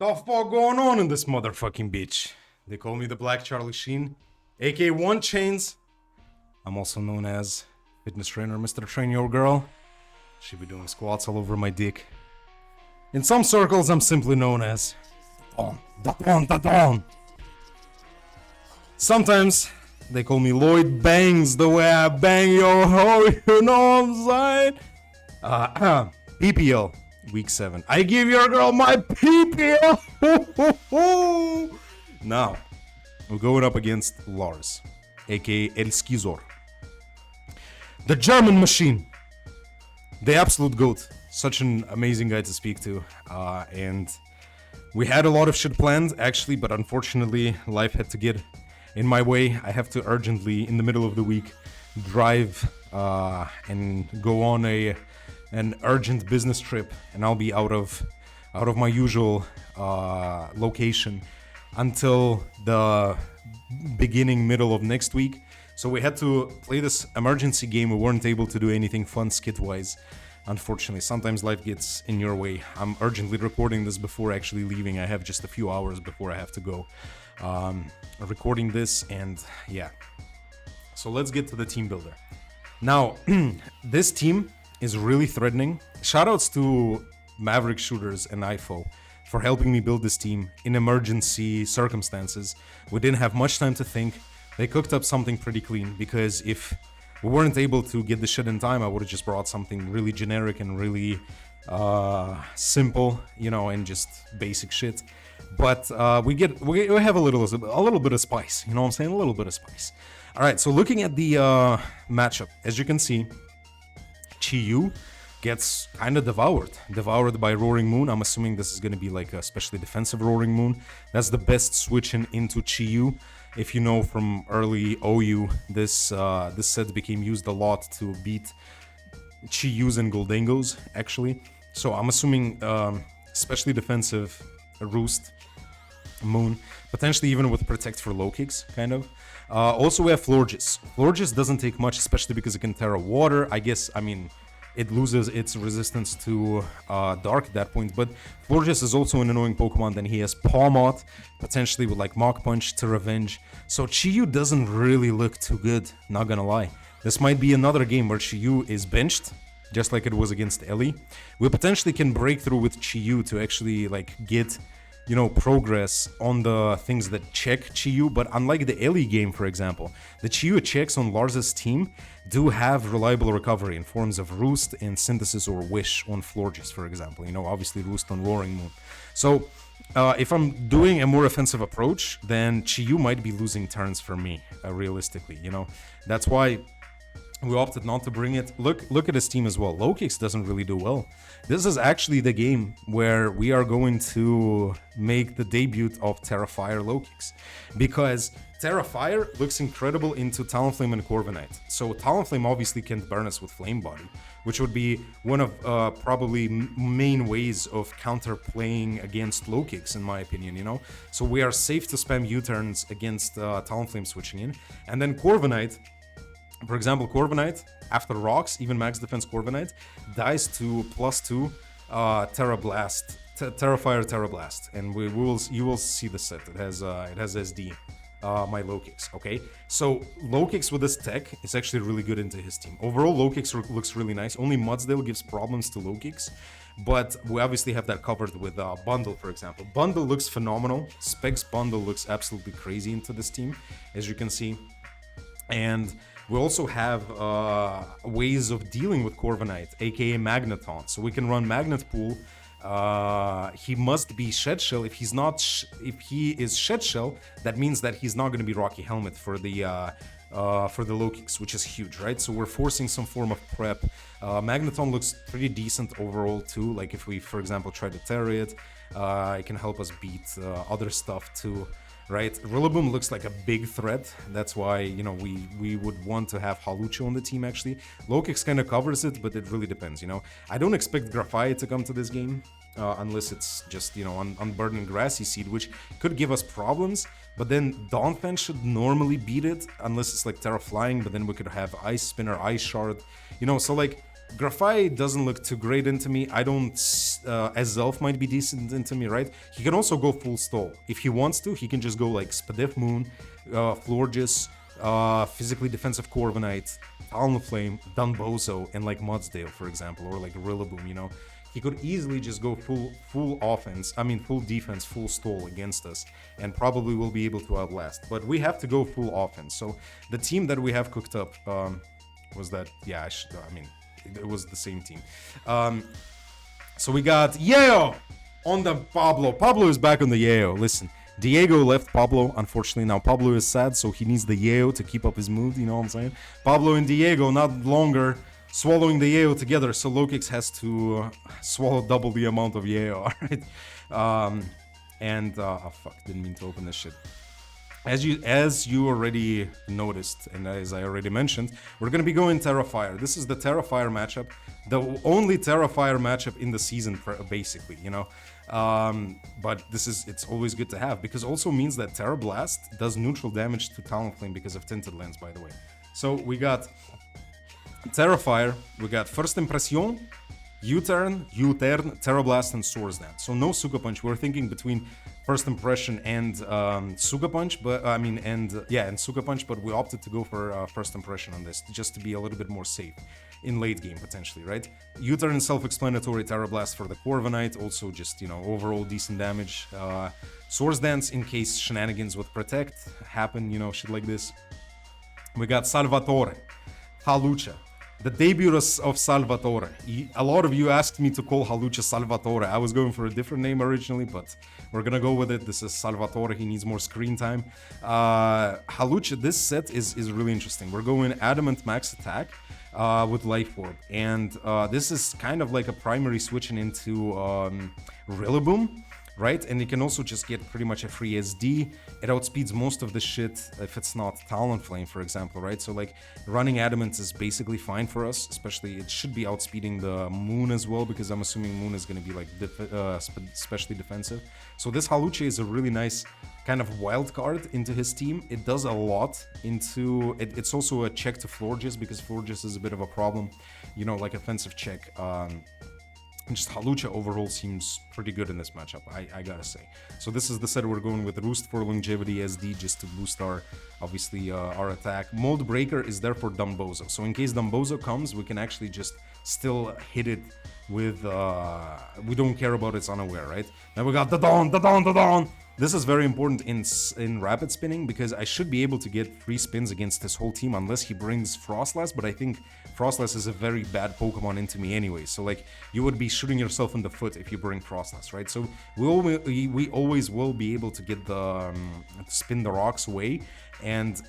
The fuck going on in this motherfucking bitch? They call me the Black Charlie Sheen, aka One Chains. I'm also known as Fitness Trainer Mr. Train Your Girl. She be doing squats all over my dick. In some circles, I'm simply known as Don. Sometimes they call me Lloyd Bangs, the way I bang your hoe, you know what I'm saying? PPL, week 7. I give your girl my PPL! Now, we're going up against Lars, aka El Skizor. The German machine. The absolute GOAT. Such an amazing guy to speak to. And we had a lot of shit planned, actually, but unfortunately, life had to get in my way. I have to urgently, in the middle of the week, drive and go on an urgent business trip, and I'll be out of my usual location until the middle of next week. So we had to play this emergency game. We weren't able to do anything fun skit-wise. Unfortunately, sometimes life gets in your way. I'm urgently recording this before actually leaving. I have just a few hours before I have to go. Recording this, and yeah. So let's get to the team builder. Now, this team is really threatening. Shoutouts to Maverick Shooters and IFO for helping me build this team in emergency circumstances. We didn't have much time to think. They cooked up something pretty clean, because if we weren't able to get the shit in time, I would have just brought something really generic and really simple, you know, and just basic shit. But we have a little bit of spice, you know what I'm saying? A little bit of spice. All right, so looking at the matchup, as you can see, Chi-Yu gets kind of devoured by Roaring Moon. I'm assuming this is going to be like a specially defensive Roaring Moon. That's the best switching into Chi-Yu. If you know from early OU, this set became used a lot to beat Chi-Yus and Goldengos, actually. So I'm assuming especially defensive Roost Moon, potentially even with Protect for low kicks, kind of. Also we have Florges. Florges doesn't take much, especially because it can Terra Water. I mean, it loses its resistance to Dark at that point, but Florges is also an annoying Pokemon. Then he has Pawmot, potentially with like Mach Punch to Revenge. So Chi-Yu doesn't really look too good, not gonna lie. This might be another game where Chi-Yu is benched, just like it was against Ellie. We potentially can break through with Chi-Yu to actually like get, you know, progress on the things that check Chi-Yu, but unlike the Ellie game, for example, the Chi-Yu checks on Lars's team do have reliable recovery in forms of Roost and Synthesis or Wish on Florges, for example. You know, obviously Roost on Roaring Moon. So if I'm doing a more offensive approach, then Chi-Yu might be losing turns for me, realistically, you know. That's why we opted not to bring it. Look at his team as well. Low kicks doesn't really do well. This is actually the game where we are going to make the debut of Terrafire low kicks, because Terrafire looks incredible into Talonflame and Corviknight. So Talonflame obviously can't burn us with Flame Body, which would be one of probably main ways of counterplaying against low kicks, in my opinion, you know. So we are safe to spam U-turns against Talonflame switching in. And then Corviknight, for example, Corviknight, after rocks, even max defense Corviknight, dies to +2 Terrafire Terra Blast, and you will see the set. It has SD, my low kicks. Okay, so low kicks with this tech is actually really good into his team. Overall, low kicks looks really nice. Only Mudsdale gives problems to low kicks, but we obviously have that covered with Bundle, for example. Bundle looks phenomenal. Specs Bundle looks absolutely crazy into this team, as you can see, and we also have ways of dealing with Corviknight, aka Magneton. So we can run Magnet Pool. He must be Shed Shell. If he is Shed Shell, that means that he's not going to be Rocky Helmet for the low kicks, which is huge, right? So we're forcing some form of prep. Magneton looks pretty decent overall too. Like if we, for example, try to Terra it, it can help us beat other stuff too. Right, Rillaboom looks like a big threat. That's why, you know, we would want to have Halucho on the team, actually. Low kicks kind of covers it, but it really depends, you know. I don't expect Graphite to come to this game, unless it's just, you know, Unburdened Grassy Seed, which could give us problems. But then Donphan should normally beat it, unless it's like Terra Flying, but then we could have Ice Spinner, Ice Shard, you know. So like, Grafai doesn't look too great into me. I don't... Azelf might be decent into me, right? He can also go full stall. If he wants to, he can just go like Spadef Moon, Florges, Physically Defensive Corviknight, Talonflame, Dunbozo, and like Mudsdale, for example, or like Rillaboom, you know? He could easily just go full offense, I mean full defense, full stall against us, and probably will be able to outlast. But we have to go full offense. So the team that we have cooked up was that, yeah, it was the same team. So we got Yeo on the Pablo. Pablo is back on the Yeo. Listen, Diego left Pablo, unfortunately. Now Pablo is sad, so he needs the Yeo to keep up his mood, you know what I'm saying? Pablo and Diego not longer swallowing the Yeo together, so Lokix has to swallow double the amount of Yeo, alright? Oh fuck, didn't mean to open this shit. As you already noticed, and as I already mentioned, we're gonna be going Terrafire. This is the Terrafire matchup, the only Terrafire matchup in the season, basically, you know? But it's always good to have, because also means that Terra Blast does neutral damage to Talonflame because of Tinted Lens, by the way. So we got Terrafire, we got First Impression, U-Turn, Terra Blast, and Swords Dance. So no Suka Punch. We're thinking between First Impression and Suka Punch, but and Suka Punch, but we opted to go for First Impression on this, just to be a little bit more safe in late game potentially, right? U-Turn, self-explanatory, Terra Blast for the Corviknight, also just, you know, overall decent damage. Swords Dance in case shenanigans with Protect happen, you know, shit like this. We got Salvatore, Halucha. The debut of Salvatore. A lot of you asked me to call Halucha Salvatore. I was going for a different name originally, but we're gonna go with it. This is Salvatore. He needs more screen time. Halucha, this set is really interesting. We're going Adamant Max Attack with Life Orb. And this is kind of like a primary switching into Rillaboom, right? And you can also just get pretty much a free SD. It outspeeds most of the shit if it's not Talonflame, for example, right? So like running Adamant is basically fine for us, especially it should be outspeeding the Moon as well, because I'm assuming Moon is going to be like especially defensive. So this Halucha is a really nice kind of wild card into his team. It does a lot into it. It's also a check to Florges, because Florges is a bit of a problem, you know, like offensive check. And just Halucha overall seems pretty good in this matchup, I gotta say. So this is the set we're going with Roost for longevity SD, just to boost our, obviously, our attack. Mold Breaker is there for Dumbozo. So in case Dumbozo comes, we can actually just still hit it with, we don't care about its unaware, right? Then we got the Dawn. This is very important in rapid spinning, because I should be able to get free spins against this whole team unless he brings Frostlass, but I think Frostlass is a very bad Pokemon into me anyway, so like you would be shooting yourself in the foot if you bring Frostlass, right? So we always will be able to get the spin the rocks away, and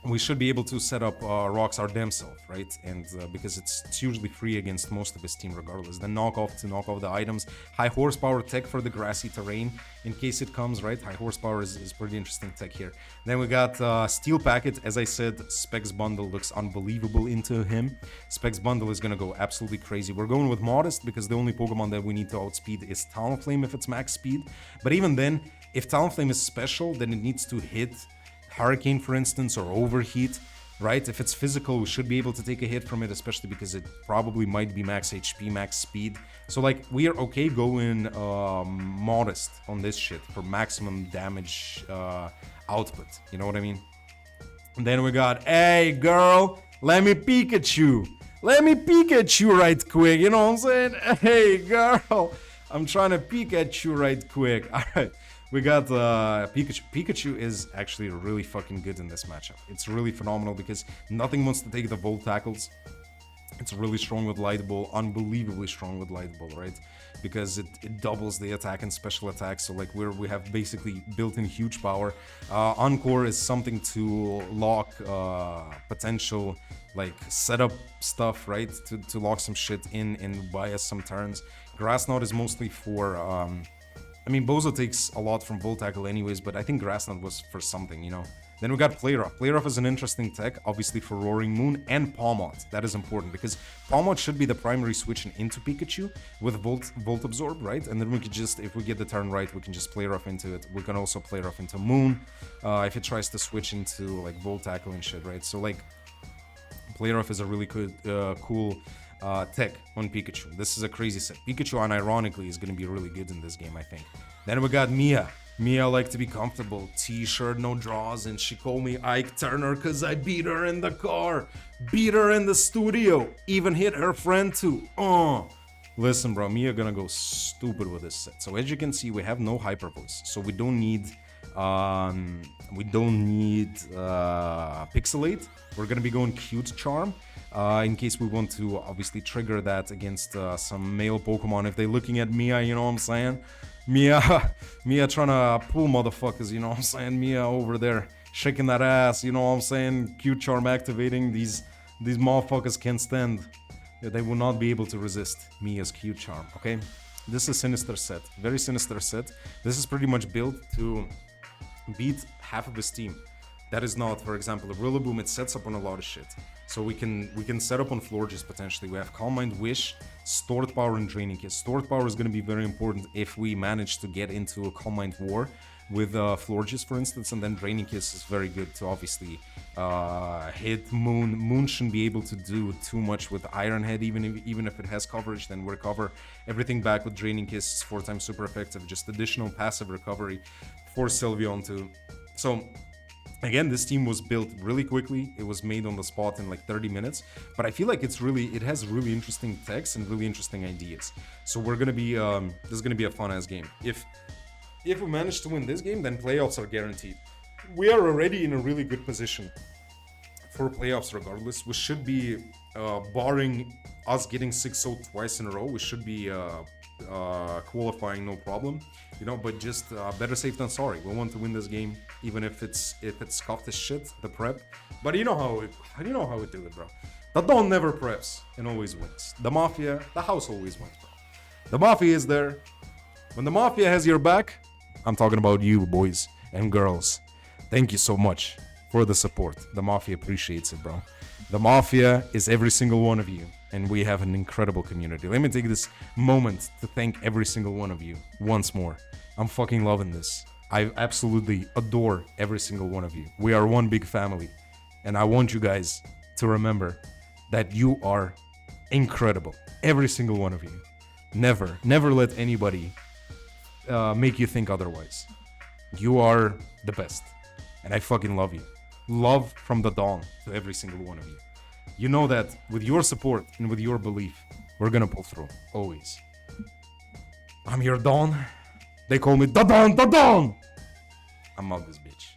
we should be able to set up Rocks our damn self, right? And because it's usually free against most of his team regardless. Then knock off the items. High horsepower tech for the grassy terrain in case it comes, right? High horsepower is pretty interesting tech here. Then we got Steel Packet. As I said, Specs Bundle looks unbelievable into him. Specs Bundle is gonna go absolutely crazy. We're going with Modest because the only Pokemon that we need to outspeed is Talonflame if it's max speed. But even then, if Talonflame is special, then it needs to hit Hurricane, for instance, or Overheat, right? If it's physical, we should be able to take a hit from it, especially because it probably might be max HP, max speed. So, like, we are okay going Modest on this shit for maximum damage output. You know what I mean? And then we got, hey, girl, let me peek at you. Let me peek at you right quick. You know what I'm saying? Hey, girl, I'm trying to peek at you right quick. All right. We got Pikachu. Pikachu is actually really fucking good in this matchup. It's really phenomenal because nothing wants to take the Volt Tackles. It's really strong with Light Ball, unbelievably strong with Light Ball, right? Because it doubles the attack and special attack, so like we have basically built-in huge power. Encore is something to lock potential like setup stuff, right? To lock some shit in and buy us some turns. Grass Knot is mostly for I mean, Bozo takes a lot from Volt Tackle anyways, but I think Grass Knot was for something, you know? Then we got Play Rough. Play Rough is an interesting tech, obviously for Roaring Moon and Palmot. That is important because Palmot should be the primary switch into Pikachu with Volt Absorb, right? And then we could just, if we get the turn right, we can just Play Rough into it. We can also Play Rough into Moon if it tries to switch into like Volt Tackle and shit, right? So like, Player Off is a really good, cool tech on Pikachu. This is a crazy set. Pikachu, unironically, is going to be really good in this game, I think. Then we got Mia. Mia like to be comfortable. T-shirt, no draws, and she called me Ike Turner because I beat her in the car. Beat her in the studio. Even hit her friend too. Listen, bro, Mia gonna go stupid with this set. So as you can see, we have no Hyper Voice. So we don't need Pixelate. We're gonna be going Cute Charm. In case we want to obviously trigger that against some male Pokemon. If they're looking at Mia, you know what I'm saying? Mia trying to pull motherfuckers, you know what I'm saying? Mia over there shaking that ass, you know what I'm saying? Cute Charm activating, these motherfuckers can't stand. They will not be able to resist Mia's Cute Charm, okay? This is sinister set, very sinister set. This is pretty much built to beat half of his team. That is not, for example, a Rillaboom, it sets up on a lot of shit. So we can set up on Florges potentially. We have Calm Mind, Wish, Stored Power, and Draining Kiss. Stored Power is going to be very important if we manage to get into a Calm Mind war with Florges, for instance, and then Draining Kiss is very good to obviously hit Moon. Moon shouldn't be able to do too much with Iron Head, even if it has coverage, then recover everything back with Draining Kiss. It's 4 times super effective, just additional passive recovery for Sylveon too. So again, this team was built really quickly. It was made on the spot in like 30 minutes, but I feel like it has really interesting techs and really interesting ideas. So we're gonna be this is gonna be a fun ass game. If we manage to win this game, then playoffs are guaranteed. We are already in a really good position for playoffs regardless. We should be, barring us getting 6-0 twice in a row, we should be qualifying no problem. You know, but just better safe than sorry. We want to win this game, even if it's scuffed as shit, the prep. But you know how we do it, bro. The Don never preps and always wins. The Mafia, the house always wins, bro. The Mafia is there. When the Mafia has your back, I'm talking about you, boys and girls. Thank you so much for the support. The Mafia appreciates it, bro. The Mafia is every single one of you, and we have an incredible community. Let me take this moment to thank every single one of you once more. I'm fucking loving this. I absolutely adore every single one of you. We are one big family, and I want you guys to remember that you are incredible. Every single one of you. Never let anybody make you think otherwise. You are the best, and I fucking love you. Love from the Dawn to every single one of you. You know that with your support and with your belief, we're gonna pull through, always. I'm your Dawn. They call me the Dawn, the Dawn! I'm out this bitch.